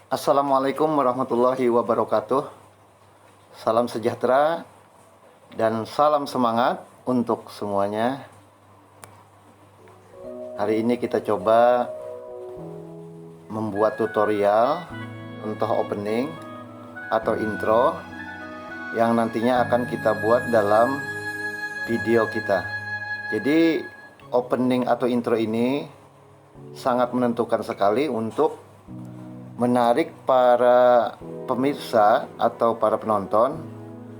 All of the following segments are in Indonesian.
Assalamualaikum warahmatullahi wabarakatuh. Salam sejahtera dan salam semangat untuk semuanya. Hari ini kita coba membuat tutorial untuk opening atau intro yang nantinya akan kita buat dalam video kita. Jadi opening atau intro ini sangat menentukan sekali untuk menarik para pemirsa atau para penonton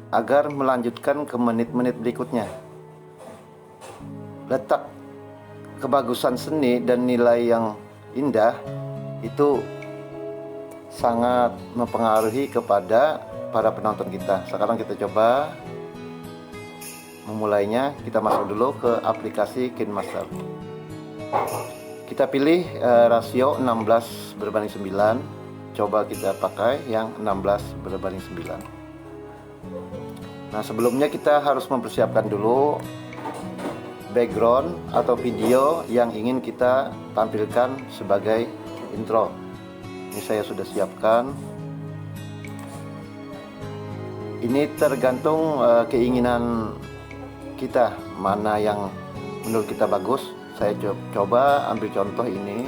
agar melanjutkan ke menit-menit berikutnya. Letak kebagusan seni dan nilai yang indah itu sangat mempengaruhi kepada para penonton kita. Sekarang kita coba memulainya. Kita masuk dulu ke aplikasi KineMaster. Kita pilih rasio 16:9. Coba kita pakai yang 16:9. Nah, sebelumnya kita harus mempersiapkan dulu background atau video yang ingin kita tampilkan sebagai intro. Ini saya sudah siapkan. Ini tergantung keinginan kita, mana yang menurut kita bagus. Saya coba ambil contoh ini.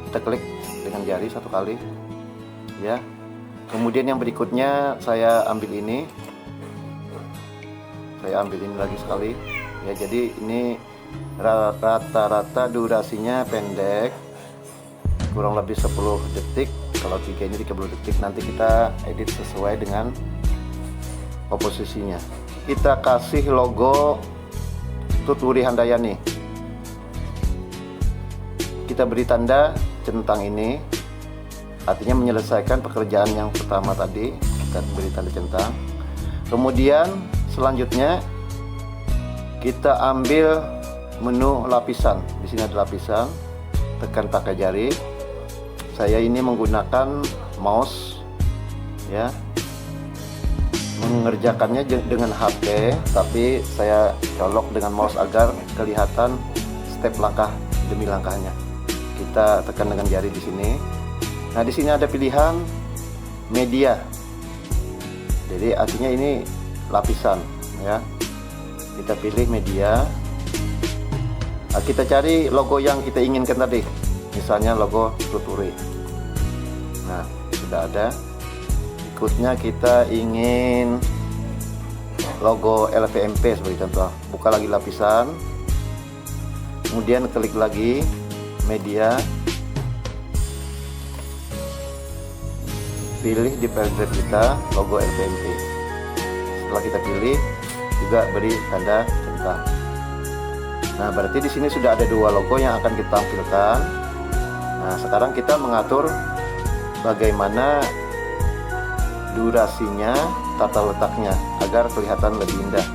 Kita klik dengan jari satu kali, ya. Kemudian yang berikutnya saya ambil ini. Saya ambil ini lagi sekali, ya. Jadi ini rata-rata durasinya pendek, kurang lebih 10 detik. Kalau 3 ini 30 detik. Nanti kita edit sesuai dengan komposisinya. Kita kasih logo Tuturi Handayani. Kita beri tanda centang ini, artinya menyelesaikan pekerjaan yang pertama tadi. Kita beri tanda centang. Kemudian selanjutnya kita ambil menu lapisan. Di sini ada lapisan. Tekan pakai jari. Saya ini menggunakan mouse, ya. Mengerjakannya dengan HP, tapi saya colok dengan mouse agar kelihatan step langkah demi langkahnya. Kita tekan dengan jari di sini. Nah, di sini ada pilihan media. Jadi artinya ini lapisan, ya. Kita pilih media. Nah, kita cari logo yang kita inginkan tadi. Misalnya logo Tuturi. Nah, sudah ada. Berikutnya kita ingin logo LVMP sebagai contoh. Buka lagi lapisan. Kemudian klik lagi media, pilih di file drive kita logo LVMP. Setelah kita pilih, juga beri tanda centang. Nah, berarti di sini sudah ada dua logo yang akan kita tampilkan. Nah, sekarang kita mengatur bagaimana durasinya, tata letaknya agar kelihatan lebih indah.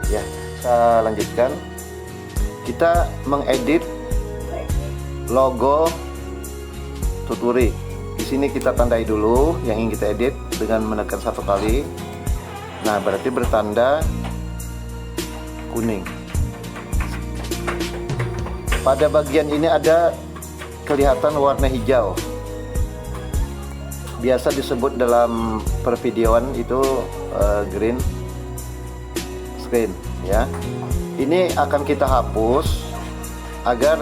Ya, saya lanjutkan. Kita mengedit logo Tuturi. Di sini kita tandai dulu yang ingin kita edit dengan menekan satu kali. Nah, berarti bertanda kuning. Pada bagian ini ada kelihatan warna hijau. Biasa disebut dalam pervideoan itu green screen, ya. Ini akan kita hapus agar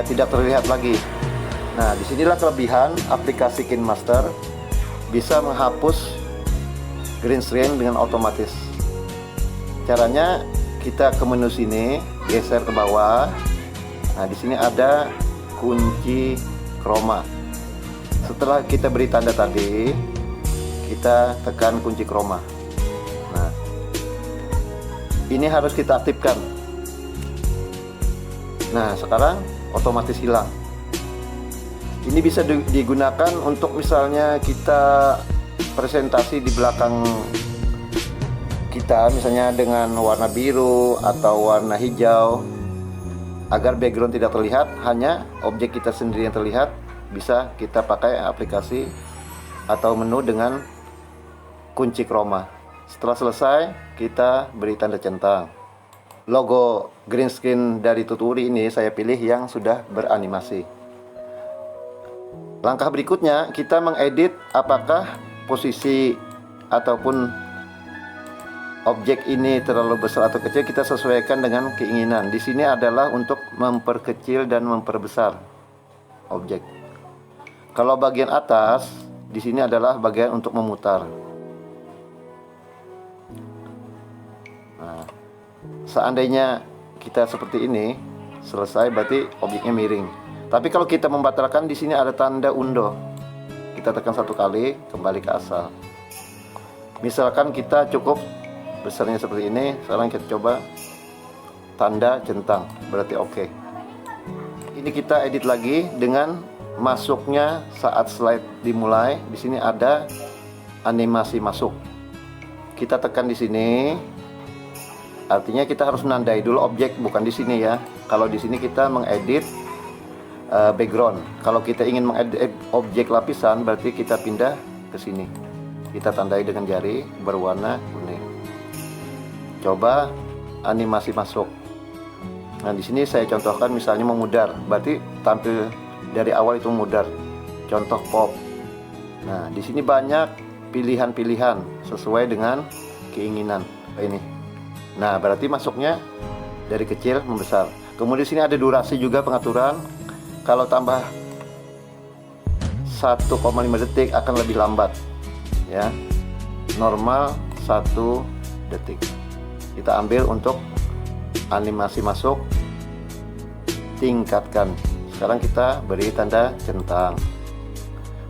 tidak terlihat lagi. Nah, disinilah kelebihan aplikasi KineMaster, bisa menghapus green screen dengan otomatis. Caranya kita ke menu sini, geser ke bawah. Nah, di sini ada kunci chroma. Setelah kita beri tanda tadi, kita tekan kunci chroma. Nah, ini harus kita aktifkan. Nah, sekarang otomatis hilang. Ini bisa digunakan untuk misalnya kita presentasi di belakang kita, misalnya dengan warna biru atau warna hijau, agar background tidak terlihat, hanya objek kita sendiri yang terlihat. Bisa kita pakai aplikasi atau menu dengan kunci chroma. Setelah selesai, kita beri tanda centang. Logo green screen dari Tuturi ini saya pilih yang sudah beranimasi. Langkah berikutnya kita mengedit apakah posisi ataupun objek ini terlalu besar atau kecil, kita sesuaikan dengan keinginan. Di sini adalah untuk memperkecil dan memperbesar objek. Kalau bagian atas, di sini adalah bagian untuk memutar. Nah, seandainya kita seperti ini, selesai, berarti objeknya miring. Tapi kalau kita membatalkan, di sini ada tanda undo. Kita tekan 1 kali, kembali ke asal. Misalkan kita cukup besarnya seperti ini, sekarang kita coba tanda centang, berarti oke. Ini kita edit lagi dengan masuknya saat slide dimulai. Di sini ada animasi masuk. Kita tekan di sini. Artinya kita harus menandai dulu objek, bukan di sini ya. Kalau di sini kita mengedit background. Kalau kita ingin mengedit objek lapisan, berarti kita pindah ke sini. Kita tandai dengan jari berwarna kuning. Coba animasi masuk. Nah, di sini saya contohkan misalnya memudar, berarti tampil dari awal itu memudar. Contoh pop. Nah, di sini banyak pilihan-pilihan sesuai dengan keinginan. Ini. Nah, berarti masuknya dari kecil membesar. Kemudian di sini ada durasi juga pengaturan. Kalau tambah 1,5 detik akan lebih lambat. Ya. Normal 1 detik. Kita ambil untuk animasi masuk, tingkatkan. Sekarang kita beri tanda centang.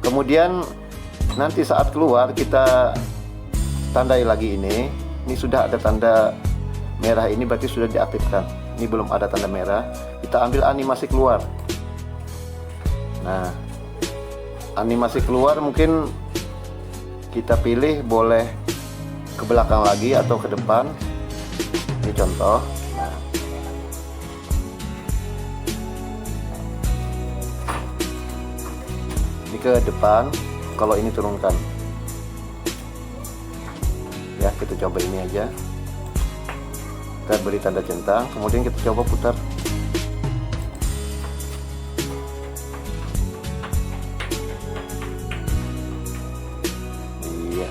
Kemudian nanti saat keluar kita tandai lagi ini. Ini sudah ada tanda merah, ini berarti sudah diaktifkan. Ini belum ada tanda merah. Kita ambil animasi keluar. Nah, animasi keluar mungkin kita pilih boleh ke belakang lagi atau ke depan. Ini contoh. Nah, ini ke depan. Kalau ini turunkan. Ya, kita coba ini aja. Kita beri tanda centang, kemudian kita coba putar. Iya.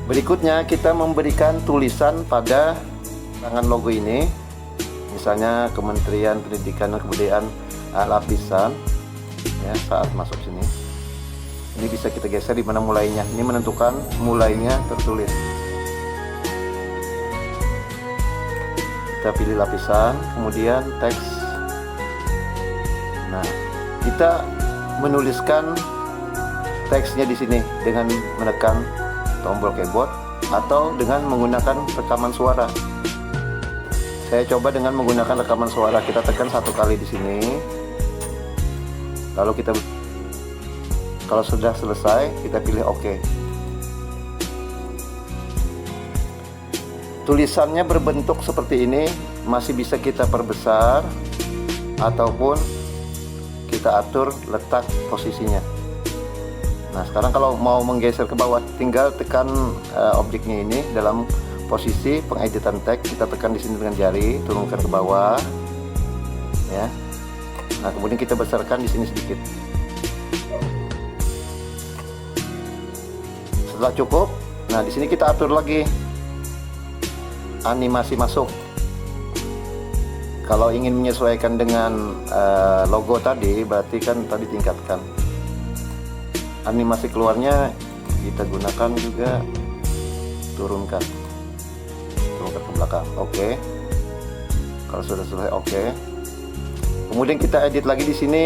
Berikutnya kita memberikan tulisan pada tangan logo ini. Misalnya Kementerian Pendidikan dan Kebudayaan lapisan. Ya, saat masuk sini. Ini bisa kita geser di mana mulainya. Ini menentukan mulainya tertulis. Kita pilih lapisan, kemudian teks. Nah, kita menuliskan teksnya di sini dengan menekan tombol keyboard atau dengan menggunakan rekaman suara. Saya coba dengan menggunakan rekaman suara. Kita tekan 1 kali di sini. Lalu kalau sudah selesai, kita pilih OK. Tulisannya berbentuk seperti ini, masih bisa kita perbesar ataupun kita atur letak posisinya. Nah, sekarang kalau mau menggeser ke bawah, tinggal tekan objeknya ini dalam posisi pengeditan teks. Kita tekan di sini dengan jari, turunkan ke bawah, ya. Nah, kemudian kita besarkan di sini sedikit. Setelah cukup, nah di sini kita atur lagi animasi masuk. Kalau ingin menyesuaikan dengan logo tadi, berarti kan tadi tingkatkan. Animasi keluarnya kita gunakan juga, turunkan ke belakang. Oke. Kalau sudah selesai, oke. Kemudian kita edit lagi di sini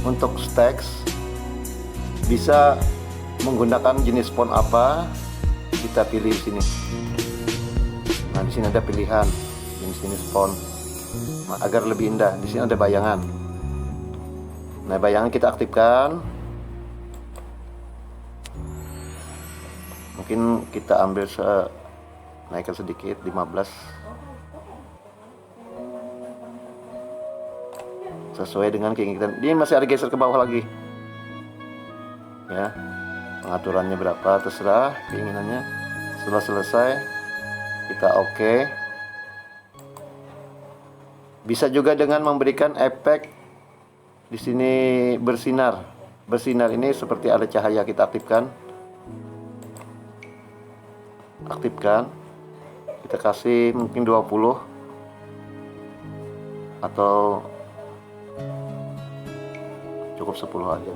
untuk teks. Bisa menggunakan jenis font apa, kita pilih di sini. Nah, di sini ada pilihan jenis font. Nah, agar lebih indah, di sini ada bayangan. Nah, bayangan kita aktifkan. Mungkin kita ambil naikkan sedikit 15. Sesuai dengan keinginan. Ini masih ada geser ke bawah lagi. Ya. Pengaturannya berapa terserah keinginannya. Setelah selesai, kita OK. Bisa juga dengan memberikan efek di sini bersinar. bersinar ini seperti ada cahaya. Kita aktifkan, kita kasih mungkin 20 atau cukup 10 aja.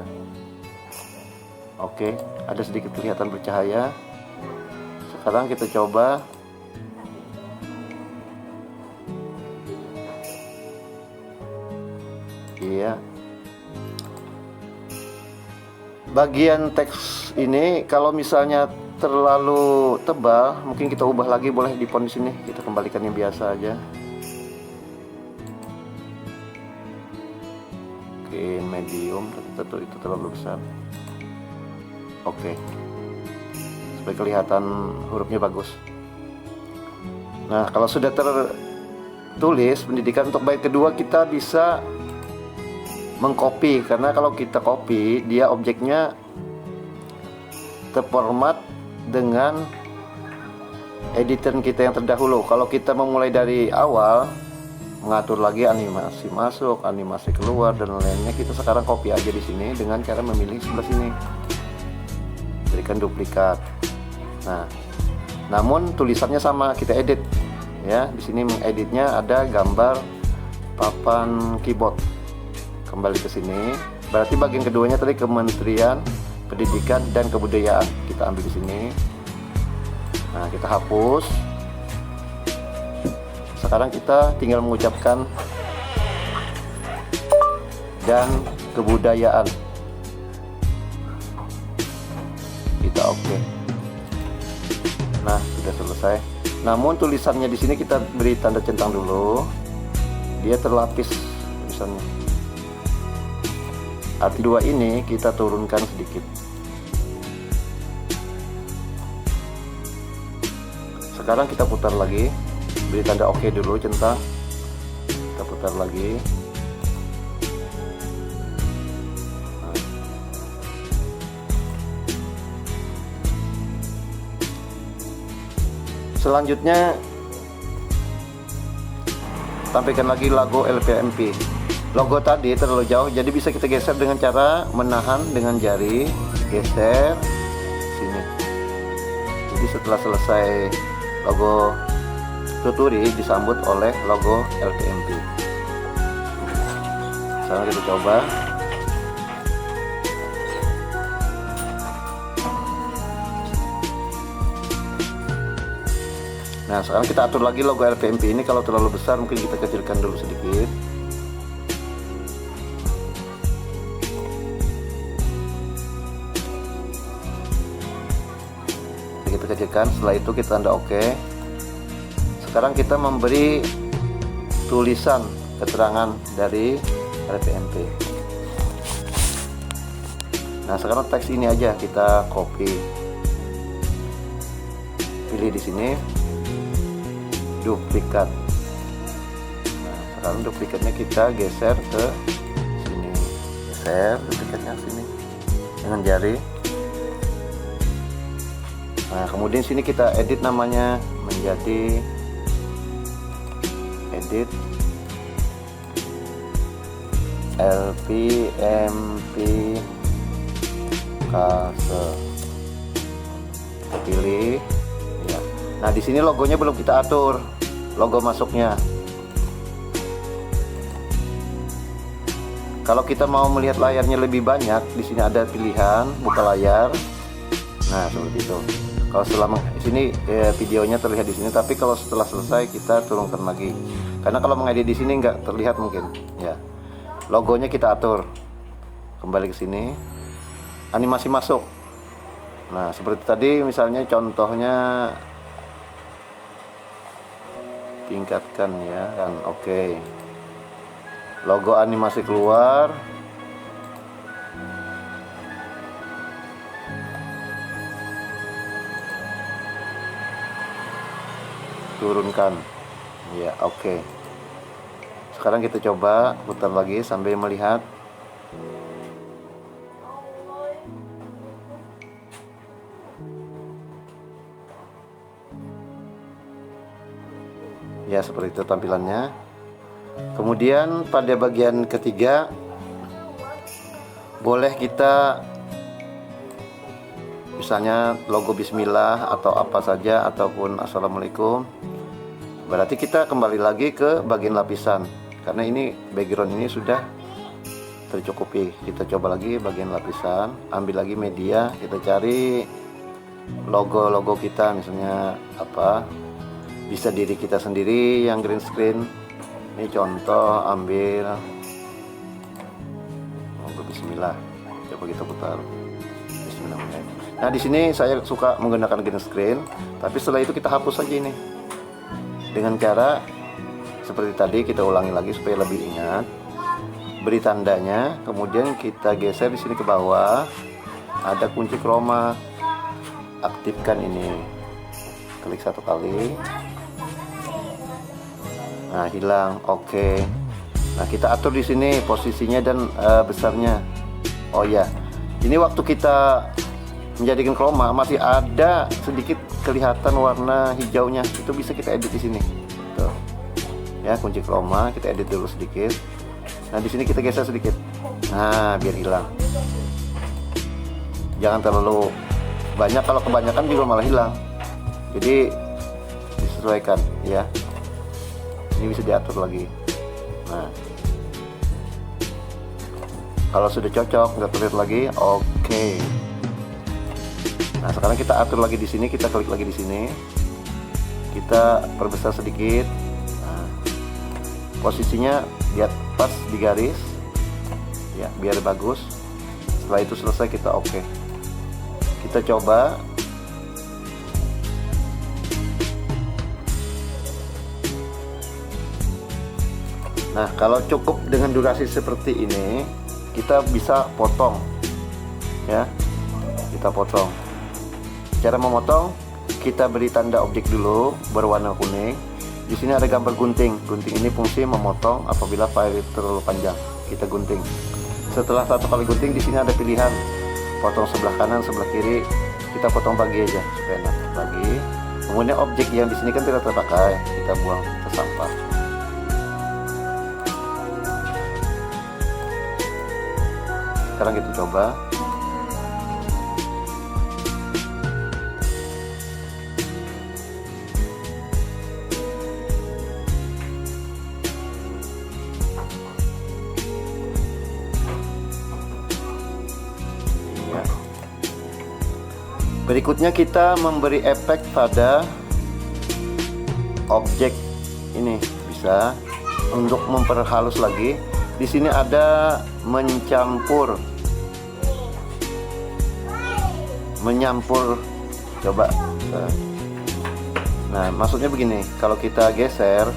Oke, ada sedikit kelihatan bercahaya. Sekarang kita coba iya. Bagian teks ini kalau misalnya terlalu tebal, mungkin kita ubah lagi, boleh di font di sini. Kita kembalikan yang biasa aja. Mungkin medium, tentu itu terlalu besar. Oke. Supaya kelihatan hurufnya bagus. Nah, kalau sudah tertulis pendidikan untuk bait kedua, kita bisa mengcopy, karena kalau kita copy dia objeknya terformat dengan editor kita yang terdahulu. Kalau kita memulai dari awal, mengatur lagi animasi masuk, animasi keluar dan lainnya, kita sekarang copy aja di sini dengan cara memilih sebelah sini, berikan duplikat. Nah, namun tulisannya sama, kita edit ya. Di sini mengeditnya ada gambar papan keyboard. Kembali ke sini, berarti bagian keduanya tadi Kementerian Pendidikan dan Kebudayaan. Kita ambil di sini. Nah, kita hapus. Sekarang kita tinggal mengucapkan dan kebudayaan. Kita oke. Nah, sudah selesai. Namun tulisannya di sini kita beri tanda centang dulu. Dia terlapis tulisannya. Arti 2 ini kita turunkan sedikit. Sekarang kita putar lagi, beri tanda oke dulu centang. Kita putar lagi. Nah. Selanjutnya tampilkan lagi logo LPMP. Logo tadi terlalu jauh, jadi bisa kita geser dengan cara menahan dengan jari, geser sini. Jadi setelah selesai logo Tuturi disambut oleh logo LPMP. Sekarang kita coba. Nah, sekarang kita atur lagi logo LPMP ini. Kalau terlalu besar mungkin kita kecilkan dulu sedikit. Kita kecilkan, setelah itu kita tanda oke. Sekarang kita memberi tulisan keterangan dari LPMP. Nah, sekarang teks ini aja kita copy, pilih di sini, duplikat. Nah, sekarang duplikatnya kita geser ke sini, geser duplikatnya sini dengan jari. Nah, kemudian sini kita edit namanya menjadi edit LPMP Kase. Kita pilih ya. Nah, di sini logonya belum kita atur, logo masuknya. Kalau kita mau melihat layarnya lebih banyak, di sini ada pilihan buka layar. Nah, seperti itu. Kalau selama sini videonya terlihat di sini, tapi kalau setelah selesai kita turunkan lagi. Karena kalau mengedit di sini nggak terlihat mungkin. Ya, logonya kita atur. Kembali ke sini, animasi masuk. Nah, seperti tadi, misalnya contohnya tingkatkan ya, kan? Oke. Logo animasi keluar. Turunkan ya, oke. Sekarang kita coba putar lagi sambil melihat. Ya, seperti itu tampilannya. Kemudian pada bagian ketiga, boleh kita misalnya logo bismillah atau apa saja, ataupun assalamualaikum. Berarti kita kembali lagi ke bagian lapisan, karena ini background ini sudah tercukupi. Kita coba lagi bagian lapisan, ambil lagi media, kita cari logo-logo kita, misalnya apa, bisa diri kita sendiri yang green screen. Ini contoh, ambil logo bismillah, coba kita putar bismillahirrahmanirrahim. Nah, di sini saya suka menggunakan green screen, tapi setelah itu kita hapus saja ini dengan cara seperti tadi. Kita ulangi lagi supaya lebih ingat. Beri tandanya, kemudian kita geser di sini ke bawah, ada kunci chroma, aktifkan ini, klik satu kali. Nah, hilang. Oke. Nah, kita atur di sini posisinya dan besarnya. Oh ya, ini waktu kita menjadikan chroma masih ada sedikit kelihatan warna hijaunya, itu bisa kita edit di sini. Tuh. Ya, kunci chroma, kita edit dulu sedikit. Nah, di sini kita geser sedikit. Nah, biar hilang. Jangan terlalu banyak, kalau kebanyakan juga malah hilang. Jadi disesuaikan ya. Ini bisa diatur lagi. Nah, kalau sudah cocok, nggak terlihat lagi, oke. Nah, sekarang kita atur lagi di sini, kita klik lagi di sini, kita perbesar sedikit. Nah, posisinya lihat pas di garis, ya, biar bagus. Setelah itu selesai, kita oke. Kita coba. Nah, kalau cukup dengan durasi seperti ini, kita bisa potong, ya. Kita potong. Cara memotong, kita beri tanda objek dulu berwarna kuning. Di sini ada gambar gunting. Gunting ini fungsi memotong apabila file terlalu panjang. Kita gunting. Setelah satu kali gunting, di sini ada pilihan potong sebelah kanan, sebelah kiri. Kita potong bagi aja supaya enak. Bagi. Kemudian objek yang di sini kan tidak terpakai, kita buang ke sampah. Sekarang kita coba. Berikutnya kita memberi efek pada objek ini, bisa untuk memperhalus lagi. Di sini ada mencampur, coba. Nah, maksudnya begini, kalau kita geser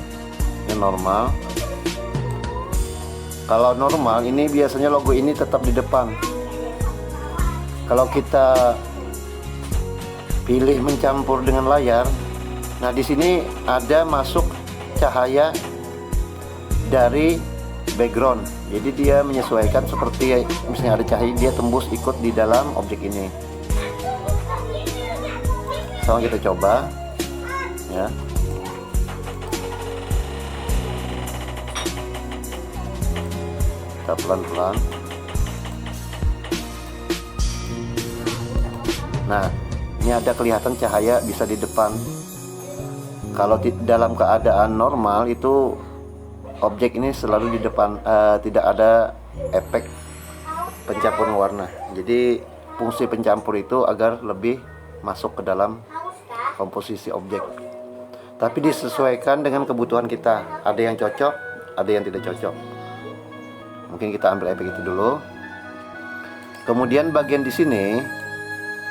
ini normal. Kalau normal ini biasanya logo ini tetap di depan. Kalau kita pilih mencampur dengan layar, nah di sini ada masuk cahaya dari background. Jadi dia menyesuaikan, seperti misalnya ada cahaya, dia tembus ikut di dalam objek ini. Sekarang kita coba, ya. Kita pelan-pelan. Nah, ini ada kelihatan cahaya bisa di depan. Kalau dalam keadaan normal itu objek ini selalu di depan, tidak ada efek pencampuran warna. Jadi fungsi pencampur itu agar lebih masuk ke dalam komposisi objek. Tapi disesuaikan dengan kebutuhan kita. Ada yang cocok, ada yang tidak cocok. Mungkin kita ambil efek itu dulu. Kemudian bagian di sini,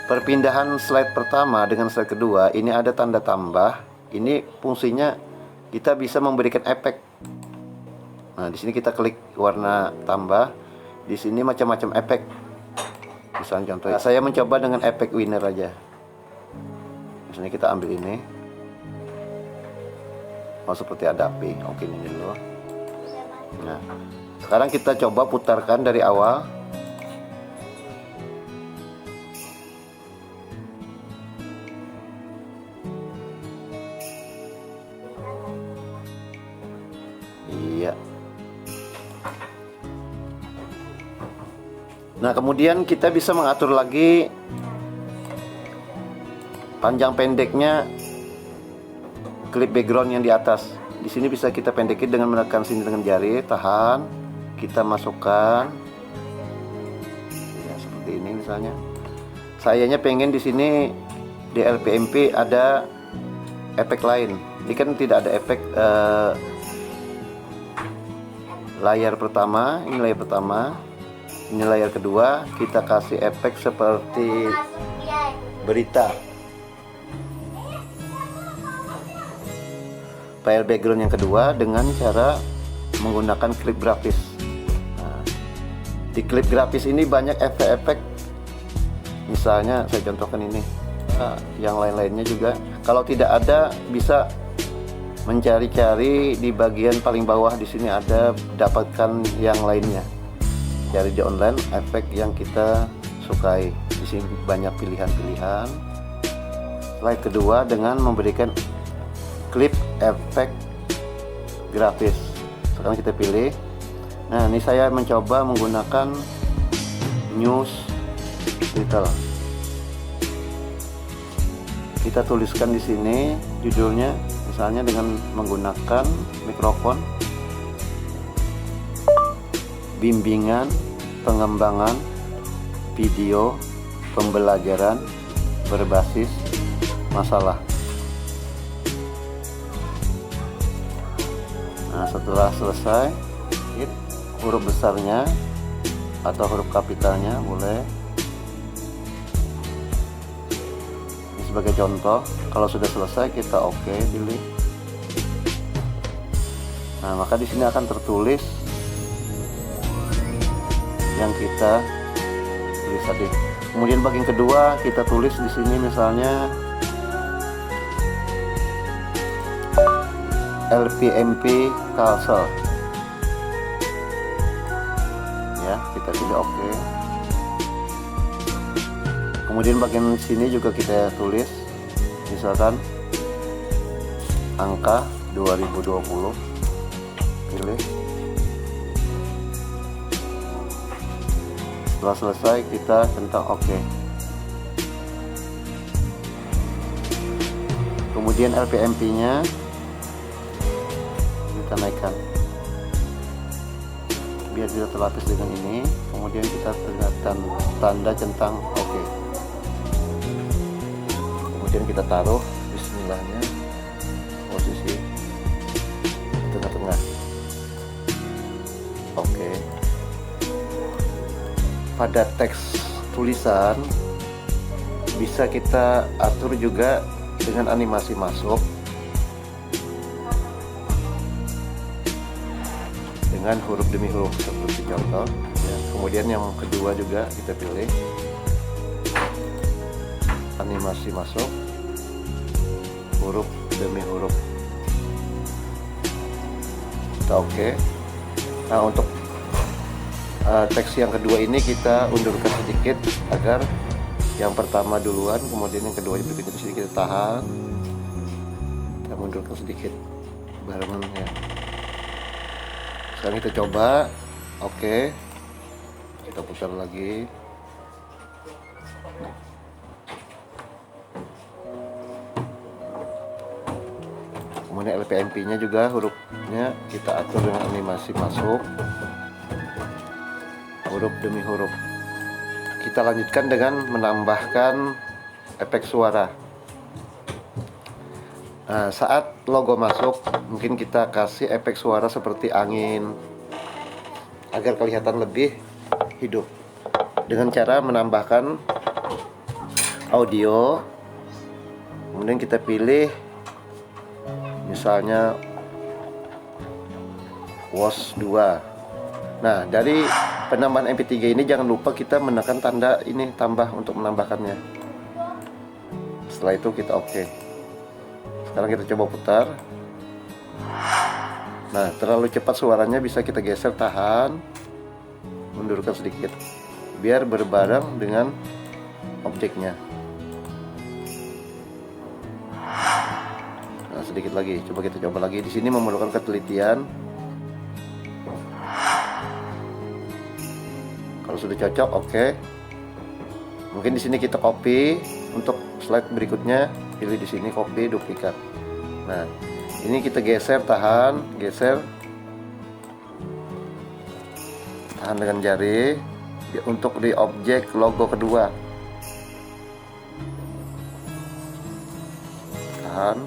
perpindahan slide pertama dengan slide kedua, ini ada tanda tambah. Ini fungsinya kita bisa memberikan efek. Nah, di sini kita klik warna tambah. Di sini macam-macam efek. Misalnya contohnya, saya mencoba dengan efek winner aja. Misalnya kita ambil ini. Oh, seperti ada api. Oke, ini dulu. Nah, sekarang kita coba putarkan dari awal. Iya. Nah, kemudian kita bisa mengatur lagi panjang pendeknya klip background yang di atas. Di sini bisa kita pendekin dengan menekan sini dengan jari, tahan, kita masukkan. Ya, seperti ini misalnya. Sayanya pengen di sini di LPMP ada efek lain. Ini kan tidak ada efek layar pertama, ini layar pertama. Ini layar kedua, kita kasih efek seperti berita. File background yang kedua dengan cara menggunakan klip grafis. Nah, di klip grafis ini banyak efek-efek. Misalnya saya contohkan ini. Yang lain-lainnya juga. Kalau tidak ada, bisa mencari-cari di bagian paling bawah. Di sini ada, dapatkan yang lainnya. Cari di online efek yang kita sukai. Di sini banyak pilihan-pilihan. Slide kedua dengan memberikan klip efek grafis. Sekarang kita pilih. Nah, ini saya mencoba menggunakan news title. Kita tuliskan di sini judulnya, misalnya dengan menggunakan mikrofon. Bimbingan pengembangan video pembelajaran berbasis masalah. Nah, setelah selesai, huruf besarnya atau huruf kapitalnya boleh. Ini sebagai contoh. Kalau sudah selesai, kita oke, pilih. Nah, maka di sini akan tertulis yang kita tulis tadi. Kemudian bagian kedua kita tulis di sini misalnya LPMP Kalsel. Ya, kita pilih oke. Kemudian bagian sini juga kita tulis misalkan angka 2020. Pilih. Setelah selesai kita centang oke. Kemudian LPMP nya kita naikkan biar tidak terlapis dengan ini. Kemudian kita tekan tanda centang oke. Kemudian kita taruh bismillahnya posisi tengah-tengah. Oke. Pada teks tulisan bisa kita atur juga dengan animasi masuk dengan huruf demi huruf seperti contoh ya. Kemudian yang kedua juga kita pilih animasi masuk huruf demi huruf. Kita oke. Nah, untuk teks yang kedua ini kita undurkan sedikit agar yang pertama duluan, kemudian yang kedua berikutnya di sini kita tahan, kita mundurkan sedikit barengan ya. Sekarang kita coba, oke, kita putar lagi. Kemudian LPMP-nya juga hurufnya kita atur dengan animasi masuk huruf demi huruf. Kita lanjutkan dengan menambahkan efek suara. Nah, saat logo masuk, mungkin kita kasih efek suara seperti angin agar kelihatan lebih hidup dengan cara menambahkan audio. Kemudian kita pilih misalnya WOS 2. Nah, dari penambahan MP3 ini jangan lupa kita menekan tanda ini tambah untuk menambahkannya. Setelah itu kita oke. Sekarang kita coba putar. Nah, terlalu cepat suaranya bisa kita geser, tahan, mundurkan sedikit biar berbareng dengan objeknya. Nah, sedikit lagi, coba kita coba lagi. Di sini memerlukan ketelitian. Kalau sudah cocok, oke. Mungkin di sini kita copy untuk slide berikutnya, pilih di sini copy duplikat. Nah, ini kita geser, tahan, geser, tahan dengan jari untuk di objek logo kedua. Tahan,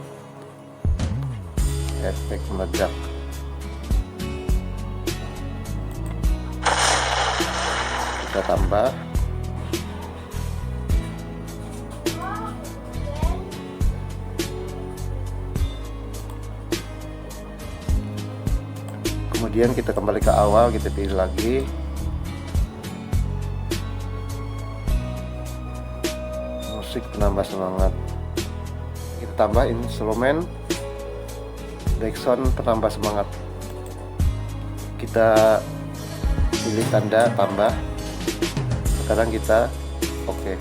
efek meledak. Kita tambah. Kemudian kita kembali ke awal, kita pilih lagi. Musik penambah semangat. Kita tambah instrumen backsound penambah semangat. Kita pilih tanda tambah. Sekarang kita oke.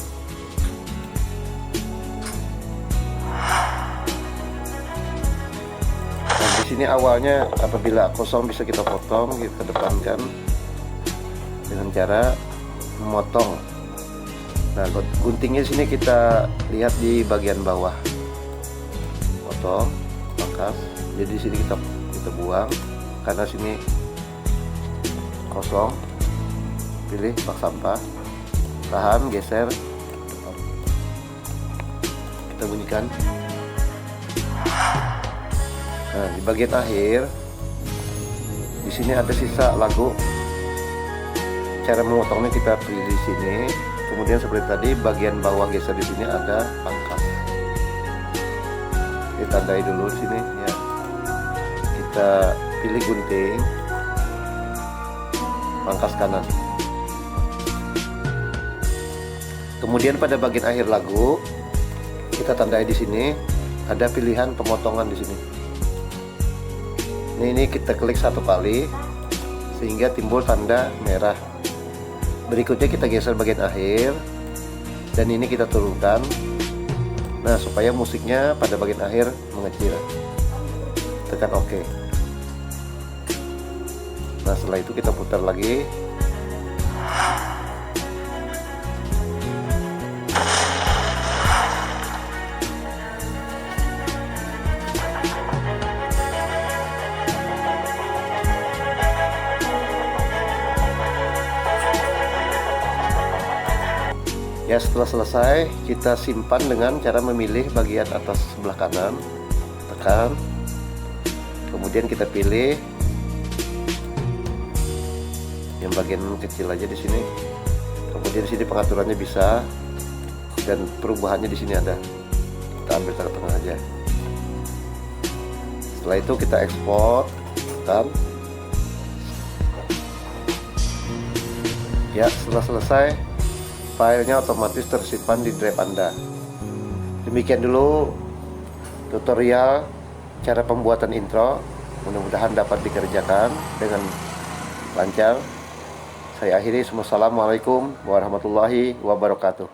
Nah, di sini awalnya apabila kosong bisa kita potong, kita depankan dengan cara memotong. Nah, guntingnya sini kita lihat di bagian bawah. Potong, pangkas. Jadi di sini kita buang karena sini kosong. Pilih bak sampah. Tahan, geser, kita bunyikan. Nah, di bagian akhir di sini ada sisa lagu. Cara memotongnya kita pilih di sini. Kemudian seperti tadi bagian bawah geser di sini ada pangkas. Ditandai dulu di sini ya. Kita pilih gunting, pangkas kanan. Kemudian pada bagian akhir lagu kita tandai di sini ada pilihan pemotongan di sini. Ini kita klik satu kali sehingga timbul tanda merah. Berikutnya kita geser bagian akhir dan ini kita turunkan. Nah, supaya musiknya pada bagian akhir mengecil. Tekan OK. Nah, setelah itu kita putar lagi. Ya, setelah selesai kita simpan dengan cara memilih bagian atas sebelah kanan, tekan, kemudian kita pilih yang bagian kecil aja di sini. Kemudian di sini pengaturannya bisa dan perubahannya di sini ada. Kita ambil tengah-tengah aja. Setelah itu kita ekspor, kan? Ya, setelah selesai filenya otomatis tersimpan di drive Anda. Demikian dulu tutorial cara pembuatan intro. Mudah-mudahan dapat dikerjakan dengan lancar. Saya akhiri. Wassalamualaikum warahmatullahi wabarakatuh.